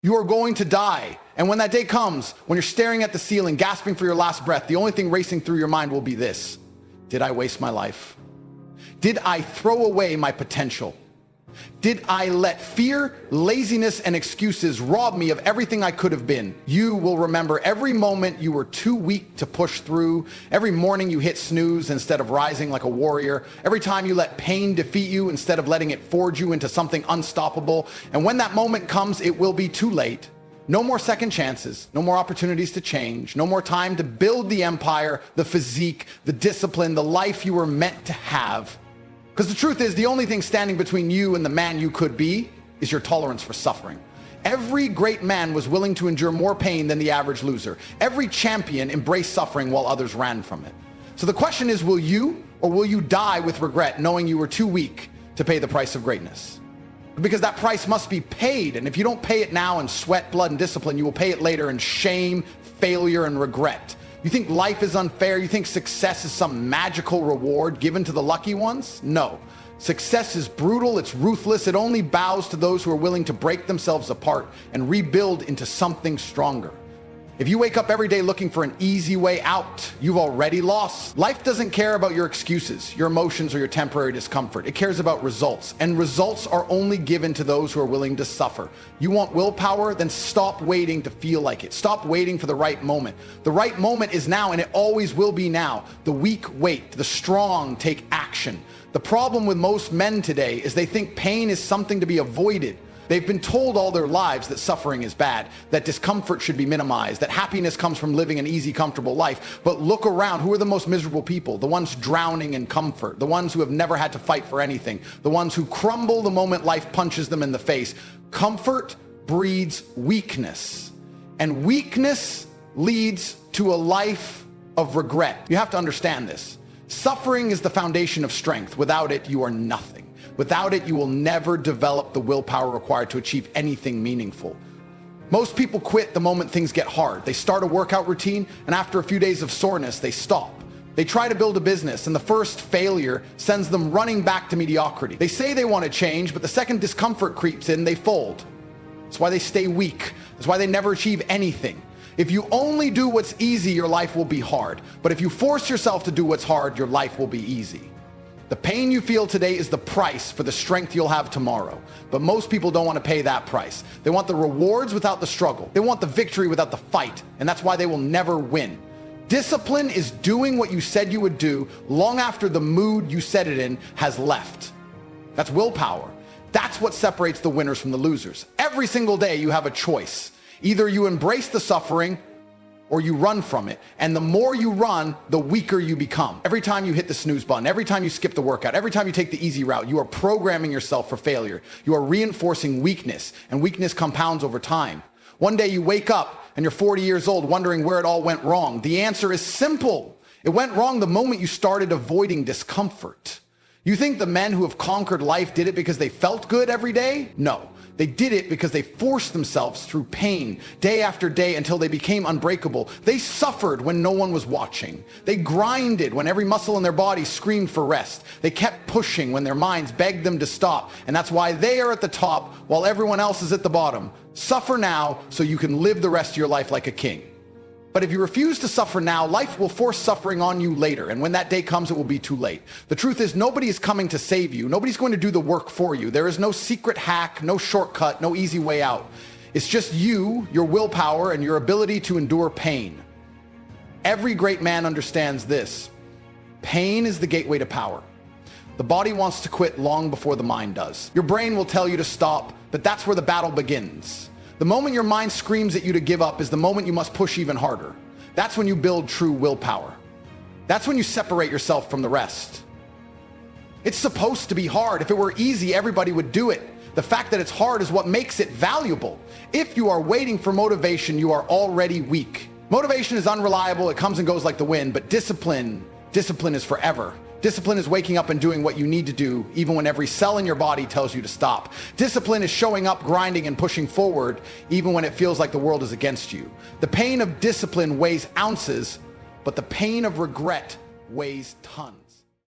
You are going to die. And when that day comes, when you're staring at the ceiling, gasping for your last breath, the only thing racing through your mind will be this: did I waste my life? Did I throw away my potential? Did I let fear, laziness, and excuses rob me of everything I could have been? You will remember every moment you were too weak to push through, every morning you hit snooze instead of rising like a warrior, every time you let pain defeat you instead of letting it forge you into something unstoppable. And when that moment comes, it will be too late. No more second chances, no more opportunities to change, no more time to build the empire, the physique, the discipline, the life you were meant to have. Because the truth is, the only thing standing between you and the man you could be is your tolerance for suffering. Every great man was willing to endure more pain than the average loser. Every champion embraced suffering while others ran from it. So the question is, will you or will you die with regret knowing you were too weak to pay the price of greatness? Because that price must be paid, and if you don't pay it now in sweat, blood, and discipline, you will pay it later in shame, failure, and regret. You think life is unfair? You think success is some magical reward given to the lucky ones? No. Success is brutal, it's ruthless, it only bows to those who are willing to break themselves apart and rebuild into something stronger. If you wake up every day looking for an easy way out, you've already lost. Life doesn't care about your excuses, your emotions, or your temporary discomfort. It cares about results, and results are only given to those who are willing to suffer. You want willpower? Then stop waiting to feel like it. Stop waiting for the right moment. The right moment is now, and it always will be now. The weak wait, the strong take action. The problem with most men today is they think pain is something to be avoided. They've been told all their lives that suffering is bad, that discomfort should be minimized, that happiness comes from living an easy, comfortable life. But look around. Who are the most miserable people? The ones drowning in comfort, the ones who have never had to fight for anything, the ones who crumble the moment life punches them in the face. Comfort breeds weakness, and weakness leads to a life of regret. You have to understand this. Suffering is the foundation of strength. Without it, you are nothing. Without it, you will never develop the willpower required to achieve anything meaningful. Most people quit the moment things get hard. They start a workout routine, and after a few days of soreness, they stop. They try to build a business, and the first failure sends them running back to mediocrity. They say they want to change, but the second discomfort creeps in, they fold. That's why they stay weak. That's why they never achieve anything. If you only do what's easy, your life will be hard. But if you force yourself to do what's hard, your life will be easy. The pain you feel today is the price for the strength you'll have tomorrow. But most people don't want to pay that price. They want the rewards without the struggle. They want the victory without the fight. And that's why they will never win. Discipline is doing what you said you would do long after the mood you said it in has left. That's willpower. That's what separates the winners from the losers. Every single day you have a choice. Either you embrace the suffering or you run from it. And the more you run, the weaker you become. Every time you hit the snooze button, every time you skip the workout, every time you take the easy route, you are programming yourself for failure. You are reinforcing weakness, and weakness compounds over time. One day you wake up and you're 40 years old wondering where it all went wrong. The answer is simple. It went wrong the moment you started avoiding discomfort. You think the men who have conquered life did it because they felt good every day? No. They did it because they forced themselves through pain day after day until they became unbreakable. They suffered when no one was watching. They grinded when every muscle in their body screamed for rest. They kept pushing when their minds begged them to stop. And that's why they are at the top while everyone else is at the bottom. Suffer now so you can live the rest of your life like a king. But if you refuse to suffer now, life will force suffering on you later. And when that day comes, it will be too late. The truth is, nobody is coming to save you. Nobody's going to do the work for you. There is no secret hack, no shortcut, no easy way out. It's just you, your willpower, and your ability to endure pain. Every great man understands this. Pain is the gateway to power. The body wants to quit long before the mind does. Your brain will tell you to stop, but that's where the battle begins. The moment your mind screams at you to give up is the moment you must push even harder. That's when you build true willpower. That's when you separate yourself from the rest. It's supposed to be hard. If it were easy, everybody would do it. The fact that it's hard is what makes it valuable. If you are waiting for motivation, you are already weak. Motivation is unreliable. It comes and goes like the wind, but discipline is forever. Discipline is waking up and doing what you need to do, even when every cell in your body tells you to stop. Discipline is showing up, grinding, and pushing forward, even when it feels like the world is against you. The pain of discipline weighs ounces, but the pain of regret weighs tons.